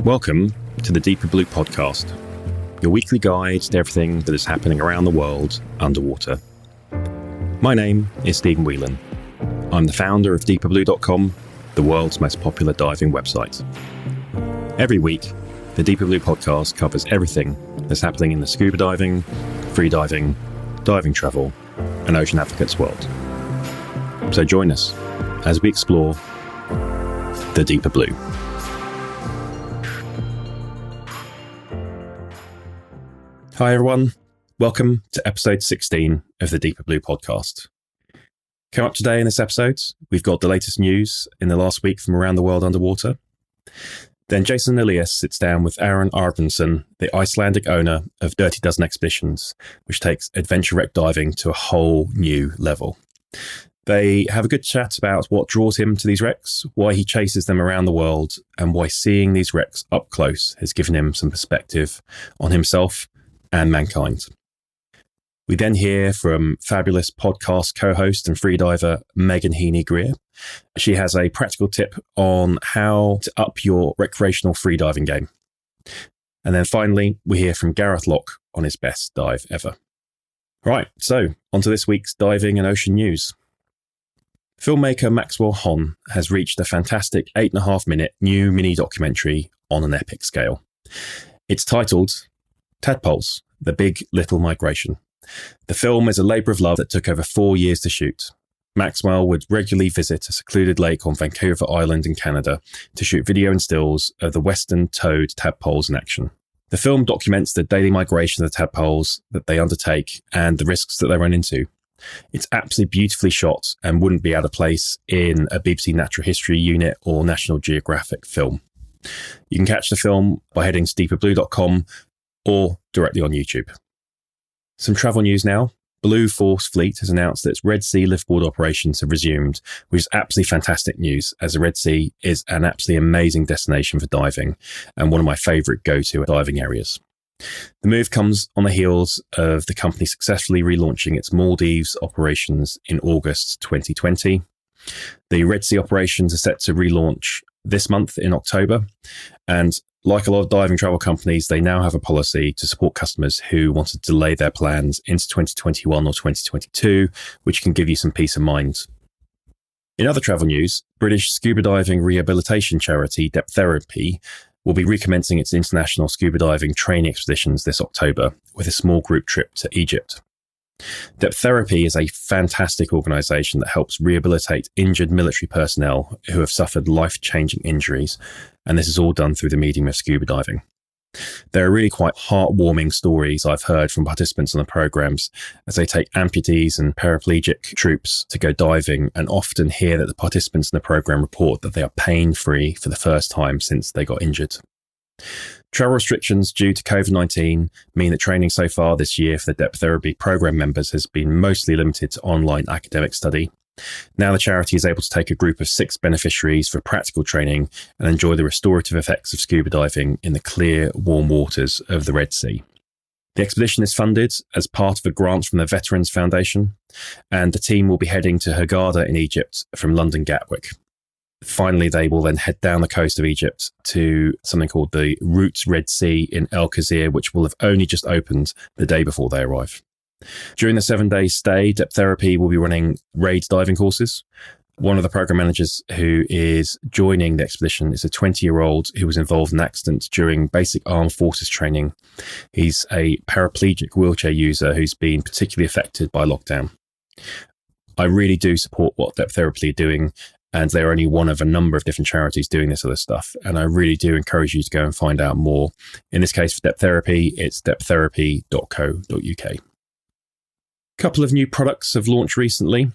Welcome to the Deeper Blue podcast, your weekly guide to everything that is happening around the world underwater. My name is Stephen Whelan. I'm the founder of DeeperBlue.com, the world's most popular diving website. Every week, the Deeper Blue podcast covers everything that's happening in the scuba diving, freediving, diving travel, and ocean advocates world. So join us as we explore the Deeper Blue. Hi everyone, welcome to episode 16 of the Deeper Blue podcast. Coming up today in this episode, we've got the latest news in the last week from around the world underwater. Then Jason Elias sits down with Aron Arngrimsson, the Icelandic owner of Dirty Dozen Expeditions, which takes adventure wreck diving to a whole new level. They have a good chat about what draws him to these wrecks, why he chases them around the world, and why seeing these wrecks up close has given him some perspective on himself and mankind. We then hear from fabulous podcast co-host and freediver Mehgan Heany-Grier. She has a practical tip on how to up your recreational freediving game. And then finally, we hear from Gareth Lock on his best dive ever. Right, so on to this week's diving and ocean news. Filmmaker Maxwell Hon has reached a fantastic 8.5-minute new mini documentary on an epic scale. It's titled Tadpoles, The Big Little Migration. The film is a labour of love that took over 4 years to shoot. Maxwell would regularly visit a secluded lake on Vancouver Island in Canada to shoot video and stills of the western toed tadpoles in action. The film documents the daily migration of the tadpoles that they undertake and the risks that they run into. It's absolutely beautifully shot and wouldn't be out of place in a BBC Natural History Unit or National Geographic film. You can catch the film by heading to DeeperBlue.com or directly on YouTube. Some travel news now. Blue Force Fleet has announced that its Red Sea liftboard operations have resumed, which is absolutely fantastic news, as the Red Sea is an absolutely amazing destination for diving and one of my favourite go-to diving areas. The move comes on the heels of the company successfully relaunching its Maldives operations in August 2020. The Red Sea operations are set to relaunch this month in October, and like a lot of diving travel companies, they now have a policy to support customers who want to delay their plans into 2021 or 2022, which can give you some peace of mind. In other travel news, British scuba diving rehabilitation charity Depth Therapy will be recommencing its international scuba diving training expeditions this October with a small group trip to Egypt. Depth Therapy is a fantastic organisation that helps rehabilitate injured military personnel who have suffered life-changing injuries, and this is all done through the medium of scuba diving. There are really quite heartwarming stories I've heard from participants on the programmes as they take amputees and paraplegic troops to go diving, and often hear that the participants in the programme report that they are pain-free for the first time since they got injured. Travel restrictions due to COVID-19 mean that training so far this year for the Depth Therapy programme members has been mostly limited to online academic study. Now the charity is able to take a group of 6 beneficiaries for practical training and enjoy the restorative effects of scuba diving in the clear, warm waters of the Red Sea. The expedition is funded as part of a grant from the Veterans Foundation, and the team will be heading to Hurghada in Egypt from London Gatwick. Finally, they will then head down the coast of Egypt to something called the Roots Red Sea in El Khazir, which will have only just opened the day before they arrive. During the 7-day stay, Depth Therapy will be running raid diving courses. One of the program managers who is joining the expedition is a 20-year-old who was involved in an accident during basic armed forces training. He's a paraplegic wheelchair user who's been particularly affected by lockdown. I really do support what Depth Therapy are doing, and they're only one of a number of different charities doing this other stuff. And I really do encourage you to go and find out more. In this case, for Depth Therapy, it's depththerapy.co.uk. A couple of new products have launched recently.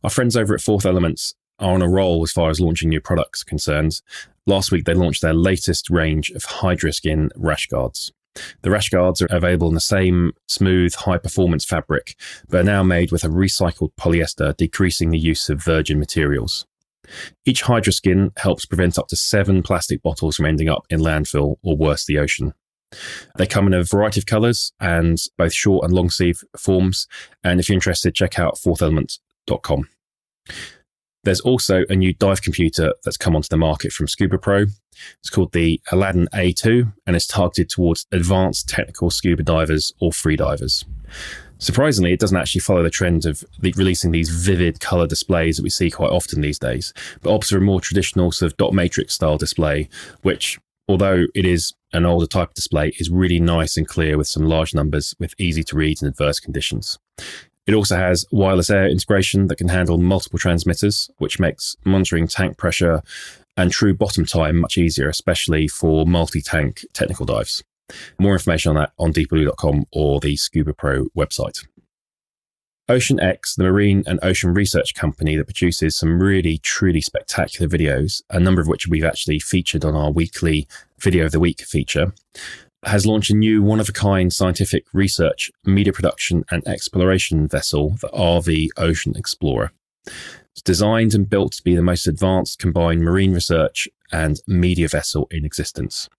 Our friends over at Fourth Elements are on a roll as far as launching new products are concerned. Last week, they launched their latest range of Hydra Skin rash guards. The rash guards are available in the same smooth, high-performance fabric, but are now made with a recycled polyester, decreasing the use of virgin materials. Each Hydra skin helps prevent up to 7 plastic bottles from ending up in landfill or worse, the ocean. They come in a variety of colours and both short and long sleeve forms. And if you're interested, check out fourthelement.com. There's also a new dive computer that's come onto the market from Scuba Pro. It's called the Aladdin A2 and is targeted towards advanced technical scuba divers or freedivers. Surprisingly, it doesn't actually follow the trend of releasing these vivid colour displays that we see quite often these days, but opts for a more traditional sort of dot matrix style display, which, although it is an older type of display, is really nice and clear with some large numbers with easy to read in adverse conditions. It also has wireless air integration that can handle multiple transmitters, which makes monitoring tank pressure and true bottom time much easier, especially for multi-tank technical dives. More information on that on DeeperBlue.com or the Scuba Pro website. OceanX, the marine and ocean research company that produces some really, truly spectacular videos, a number of which we've actually featured on our weekly Video of the Week feature, has launched a new one-of-a-kind scientific research, media production and exploration vessel, the RV Ocean Explorer. It's designed and built to be the most advanced combined marine research and media vessel in existence.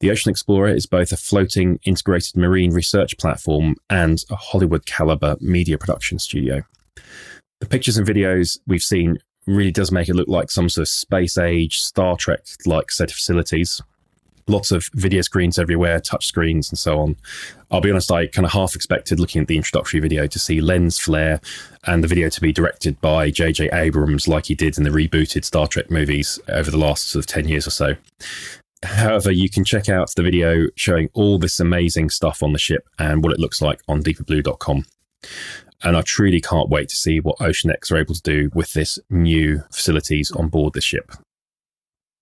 The Ocean Explorer is both a floating integrated marine research platform and a Hollywood-caliber media production studio. The pictures and videos we've seen really does make it look like some sort of space-age, Star Trek-like set of facilities. Lots of video screens everywhere, touch screens and so on. I'll be honest, I kind of half expected looking at the introductory video to see lens flare and the video to be directed by J.J. Abrams like he did in the rebooted Star Trek movies over the last sort of 10 years or so. However, you can check out the video showing all this amazing stuff on the ship and what it looks like on DeeperBlue.com. And I truly can't wait to see what OceanX are able to do with this new facilities on board the ship.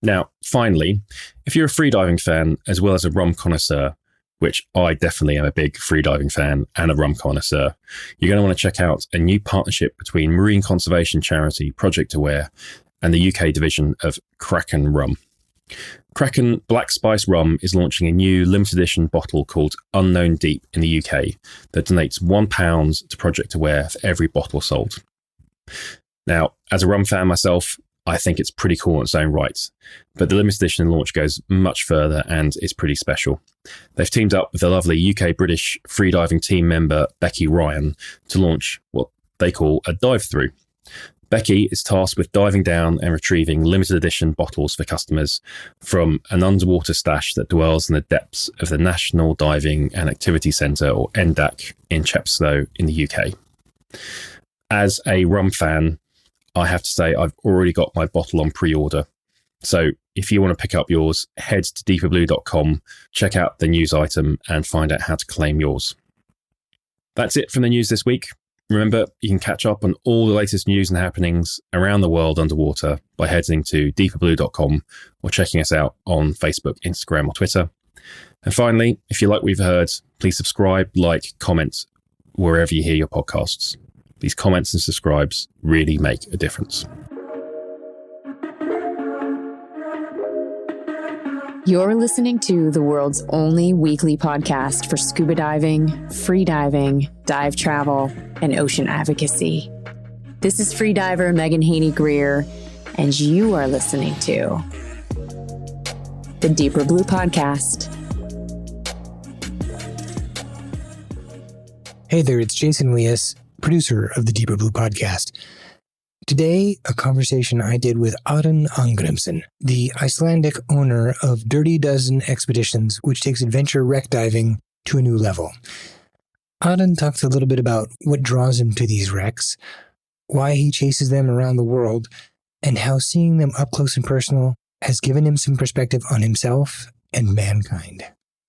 Now, finally, if you're a freediving fan as well as a rum connoisseur, which I definitely am a big freediving fan and a rum connoisseur, you're going to want to check out a new partnership between marine conservation charity Project Aware and the UK division of Kraken Rum. Kraken Black Spice Rum is launching a new limited edition bottle called Unknown Deep in the UK that donates £1 to Project Aware for every bottle sold. Now, as a rum fan myself, I think it's pretty cool in its own right, but the limited edition launch goes much further and is pretty special. They've teamed up with the lovely UK-British freediving team member Becky Ryan to launch what they call a dive-through. Becky is tasked with diving down and retrieving limited edition bottles for customers from an underwater stash that dwells in the depths of the National Diving and Activity Centre, or NDAC, in Chepstow in the UK. As a rum fan, I have to say I've already got my bottle on pre-order. So if you want to pick up yours, head to DeeperBlue.com, check out the news item and find out how to claim yours. That's it from the news this week. Remember, you can catch up on all the latest news and happenings around the world underwater by heading to DeeperBlue.com or checking us out on Facebook, Instagram or Twitter. And finally, if you like what we've heard, please subscribe, like, comment wherever you hear your podcasts. These comments and subscribes really make a difference. You're listening to the world's only weekly podcast for scuba diving, free diving, dive travel, and ocean advocacy. This is freediver Mehgan Heany-Grier, and you are listening to the Deeper Blue Podcast. Hey there, it's Jason Elias, producer of the Deeper Blue Podcast. Today, a conversation I did with Aron Arngrimsson, the Icelandic owner of Dirty Dozen Expeditions, which takes adventure wreck diving to a new level. Aron talks a little bit about what draws him to these wrecks, why he chases them around the world, and how seeing them up close and personal has given him some perspective on himself and mankind.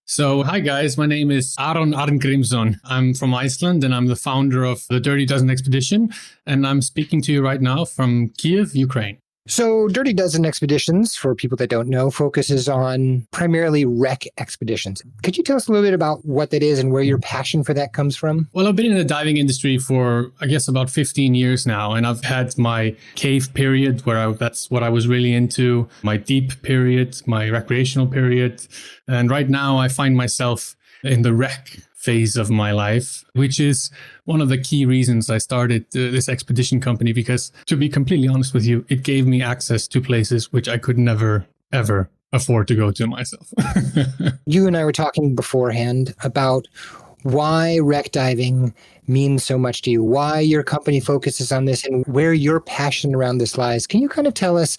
So, hi guys, my name is Aron Arngrimsson. I'm from Iceland and I'm the founder of the Dirty Dozen Expedition, and I'm speaking to you right now from Kiev, Ukraine. So Dirty Dozen Expeditions, for people that don't know, focuses on primarily wreck expeditions. Could you tell us a little bit about what that is and where your passion for that comes from? Well, I've been in the diving industry for, I guess, about 15 years now, and I've had my cave period where that's what I was really into, my deep period, my recreational period, and right now I find myself in the wreck phase of my life, which is one of the key reasons I started this expedition company, because to be completely honest with you, it gave me access to places which I could never, ever afford to go to myself. You and I were talking beforehand about why wreck diving means so much to you, why your company focuses on this, and where your passion around this lies. Can you kind of tell us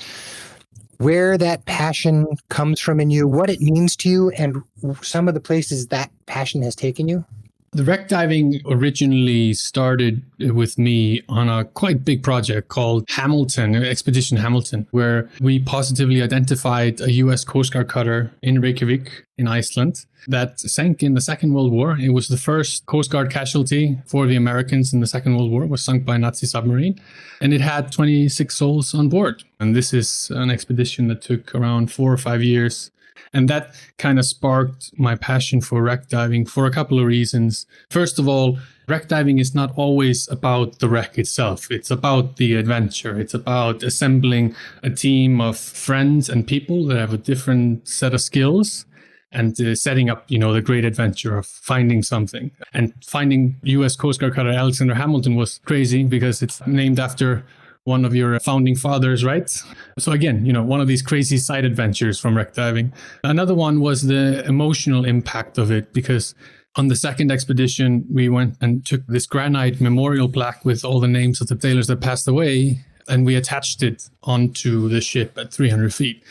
where that passion comes from in you, what it means to you, and some of the places that passion has taken you? The wreck diving originally started with me on a quite big project called Hamilton, Expedition Hamilton, where we positively identified a US Coast Guard cutter in Reykjavik in Iceland that sank in the Second World War. It was the first Coast Guard casualty for the Americans in the Second World War. It was sunk by a Nazi submarine, and it had 26 souls on board. And this is an expedition that took around 4 or 5 years. And that kind of sparked my passion for wreck diving for a couple of reasons. First of all, wreck diving is not always about the wreck itself. It's about the adventure. It's about assembling a team of friends and people that have a different set of skills and setting up, the great adventure of finding something. And finding US Coast Guard cutter Alexander Hamilton was crazy because it's named after one of your founding fathers, right? So again, one of these crazy side adventures from wreck diving. Another one was the emotional impact of it, because on the second expedition, we went and took this granite memorial plaque with all the names of the sailors that passed away, and we attached it onto the ship at 300 feet.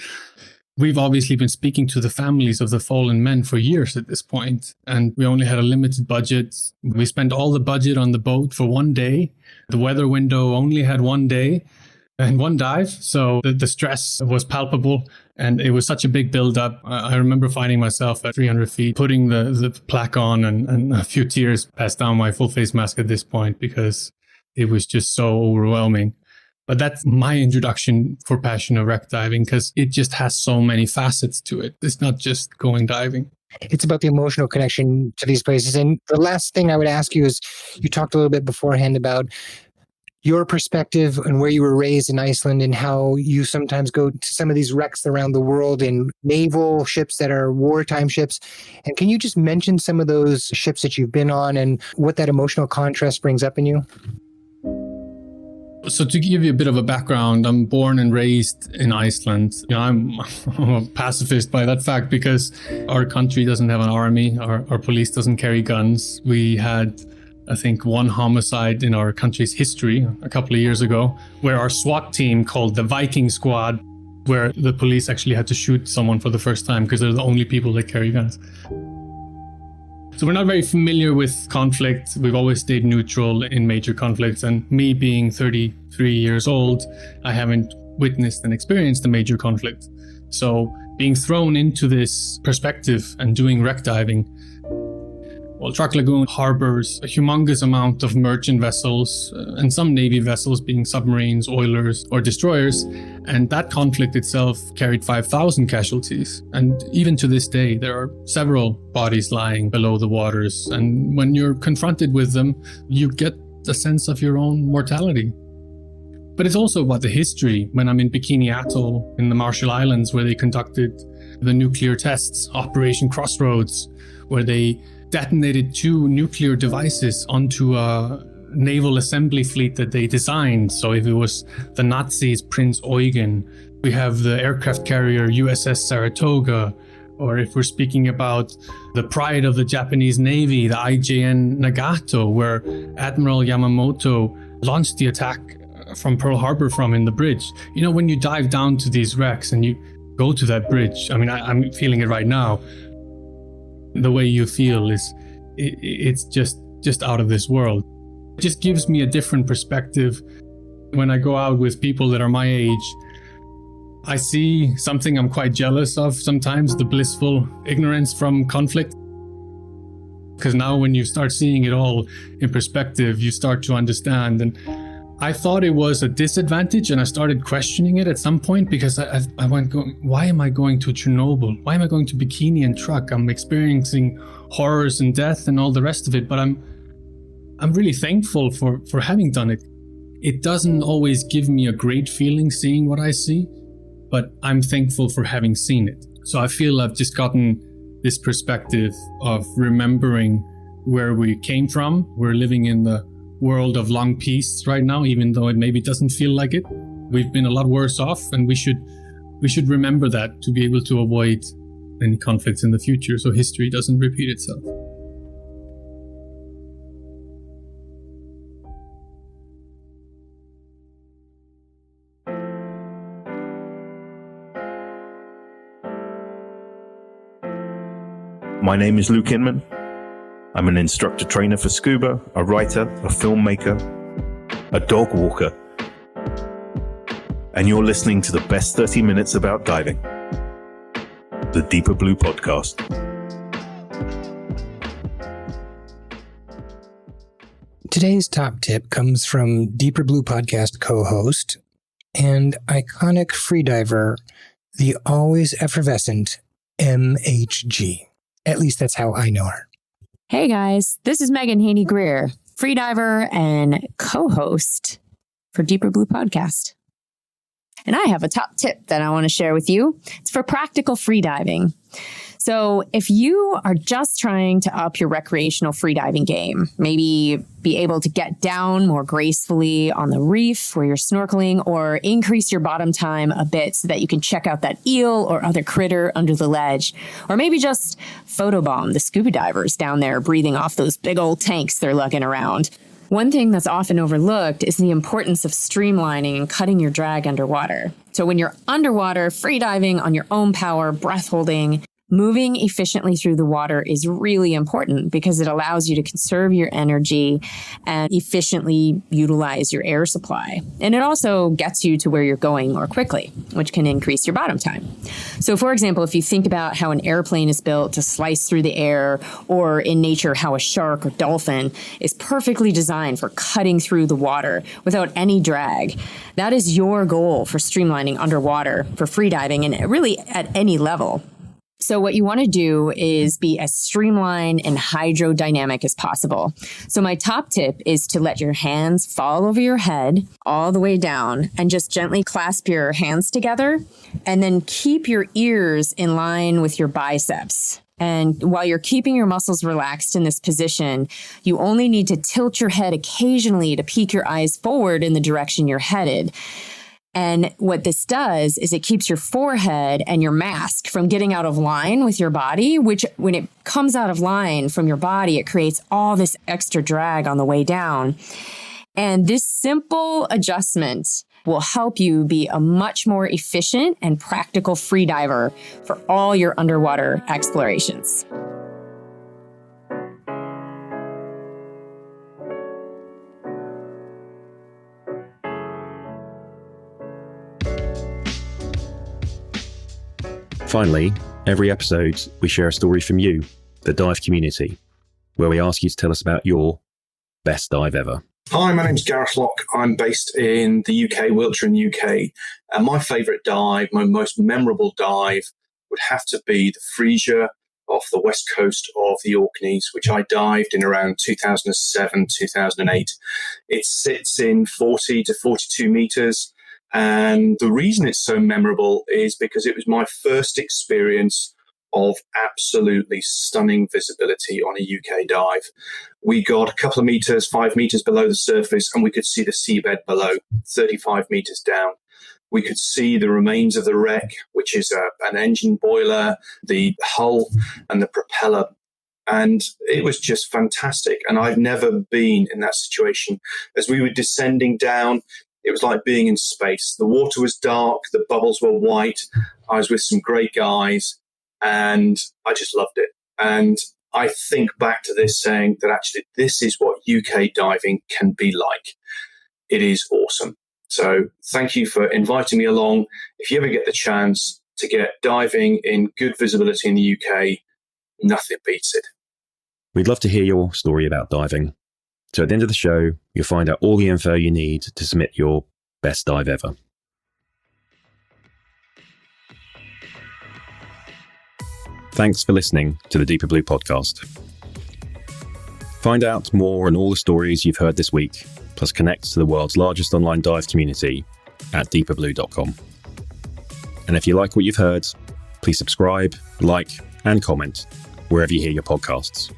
We've obviously been speaking to the families of the fallen men for years at this point, and we only had a limited budget. We spent all the budget on the boat for 1 day. The weather window only had 1 day and 1 dive, so the stress was palpable, and it was such a big build-up. I remember finding myself at 300 feet, putting the plaque on, and a few tears passed down my full face mask at this point because it was just so overwhelming. But that's my introduction for passion of wreck diving, because it just has so many facets to it. It's not just going diving. It's about the emotional connection to these places. And the last thing I would ask you is, you talked a little bit beforehand about your perspective and where you were raised in Iceland and how you sometimes go to some of these wrecks around the world in naval ships that are wartime ships. And can you just mention some of those ships that you've been on and what that emotional contrast brings up in you? So to give you a bit of a background, I'm born and raised in Iceland. I'm a pacifist by that fact, because our country doesn't have an army. Our police doesn't carry guns. We had, I think, 1 homicide in our country's history a couple of years ago, where our SWAT team, called the Viking Squad, where the police actually had to shoot someone for the first time because they're the only people that carry guns. So we're not very familiar with conflict. We've always stayed neutral in major conflicts. And me being 33 years old, I haven't witnessed and experienced a major conflict. So being thrown into this perspective and doing wreck diving, well, Truk Lagoon harbors a humongous amount of merchant vessels and some Navy vessels, being submarines, oilers, or destroyers. And that conflict itself carried 5,000 casualties. And even to this day, there are several bodies lying below the waters. And when you're confronted with them, you get a sense of your own mortality. But it's also about the history. When I'm in Bikini Atoll in the Marshall Islands, where they conducted the nuclear tests, Operation Crossroads, where they detonated 2 nuclear devices onto a naval assembly fleet that they designed. So if it was the Nazis, Prince Eugen, we have the aircraft carrier USS Saratoga, or if we're speaking about the pride of the Japanese Navy, the IJN Nagato, where Admiral Yamamoto launched the attack from Pearl Harbor from in the bridge. When you dive down to these wrecks and you go to that bridge, I'm feeling it right now. The way you feel it's just out of this world. It just gives me a different perspective. When I go out with people that are my age, I see something I'm quite jealous of sometimes, the blissful ignorance from conflict. Because now when you start seeing it all in perspective, you start to understand. And I thought it was a disadvantage, and I started questioning it at some point, because I went going, why am I going to Chernobyl? Why am I going to Bikini and Truk? I'm experiencing horrors and death and all the rest of it, but I'm really thankful for having done it. It doesn't always give me a great feeling seeing what I see, but I'm thankful for having seen it. So I feel I've just gotten this perspective of remembering where we came from. We're living in the world of long peace right now, even though it maybe doesn't feel like it. We've been a lot worse off, and we should remember that to be able to avoid any conflicts in the future so history doesn't repeat itself. My name is Luke Inman. I'm an instructor trainer for scuba, a writer, a filmmaker, a dog walker. And you're listening to the best 30 minutes about diving. The Deeper Blue Podcast. Today's top tip comes from DeeperBlue Podcast co-host and iconic freediver, the always effervescent MHG. At least that's how I know her. Hey guys, this is Mehgan Heany-Grier, freediver and co-host for DeeperBlue Podcast. And I have a top tip that I want to share with you. It's for practical freediving. So if you are just trying to up your recreational freediving game, maybe be able to get down more gracefully on the reef where you're snorkeling, or increase your bottom time a bit so that you can check out that eel or other critter under the ledge, or maybe just photobomb the scuba divers down there breathing off those big old tanks they're lugging around. One thing that's often overlooked is the importance of streamlining and cutting your drag underwater. So when you're underwater, freediving on your own power, breath holding, moving efficiently through the water is really important because it allows you to conserve your energy and efficiently utilize your air supply. And it also gets you to where you're going more quickly, which can increase your bottom time. So for example, if you think about how an airplane is built to slice through the air, or in nature, how a shark or dolphin is perfectly designed for cutting through the water without any drag, that is your goal for streamlining underwater for freediving and really at any level. So what you want to do is be as streamlined and hydrodynamic as possible. So my top tip is to let your hands fall over your head all the way down and just gently clasp your hands together, and then keep your ears in line with your biceps. And while you're keeping your muscles relaxed in this position, you only need to tilt your head occasionally to peek your eyes forward in the direction you're headed. And what this does is it keeps your forehead and your mask from getting out of line with your body, which when it comes out of line from your body, it creates all this extra drag on the way down. And this simple adjustment will help you be a much more efficient and practical freediver for all your underwater explorations. Finally, every episode, we share a story from you, the dive community, where we ask you to tell us about your best dive ever. Hi, my name's Gareth Lock. I'm based in the UK, Wiltshire in the UK. And my favourite dive, my most memorable dive, would have to be the Freesia off the west coast of the Orkneys, which I dived in around 2007, 2008. It sits in 40 to 42 metres. And the reason it's so memorable is because it was my first experience of absolutely stunning visibility on a UK dive. We got a couple of meters, 5 meters below the surface, and we could see the seabed below, 35 meters down. We could see the remains of the wreck, which is an engine boiler, the hull and the propeller. And it was just fantastic. And I've never been in that situation. As we were descending down, it was like being in space. The water was dark, the bubbles were white. I was with some great guys, and I just loved it. And I think back to this saying that actually this is what UK diving can be like. It is awesome. So thank you for inviting me along. If you ever get the chance to get diving in good visibility in the UK, nothing beats it. We'd love to hear your story about diving. So at the end of the show, you'll find out all the info you need to submit your best dive ever. Thanks for listening to the Deeper Blue podcast. Find out more on all the stories you've heard this week, plus connect to the world's largest online dive community at DeeperBlue.com. And if you like what you've heard, please subscribe, like, and comment wherever you hear your podcasts.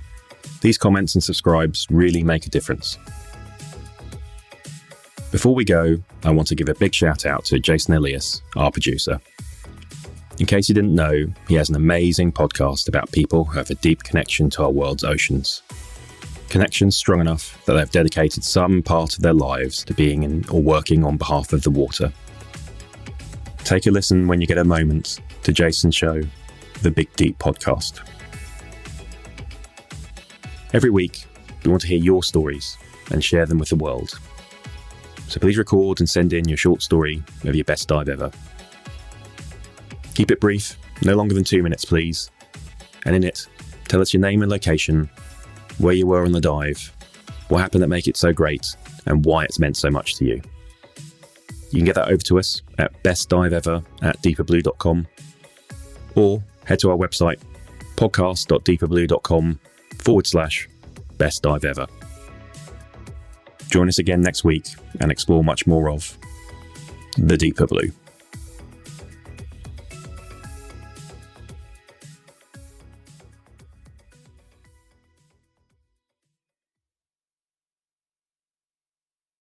These comments and subscribes really make a difference. Before we go, I want to give a big shout out to Jason Elias, our producer. In case you didn't know, he has an amazing podcast about people who have a deep connection to our world's oceans. Connections strong enough that they've dedicated some part of their lives to being in or working on behalf of the water. Take a listen when you get a moment to Jason's show, The Big Deep Podcast. Every week, we want to hear your stories and share them with the world. So please record and send in your short story of your best dive ever. Keep it brief, no longer than 2 minutes, please. And in it, tell us your name and location, where you were on the dive, what happened that made it so great, and why it's meant so much to you. You can get that over to us at bestdiveever@DeeperBlue.com or head to our website, podcast.DeeperBlue.com/bestdiveever. Join us again next week and explore much more of the Deeper Blue.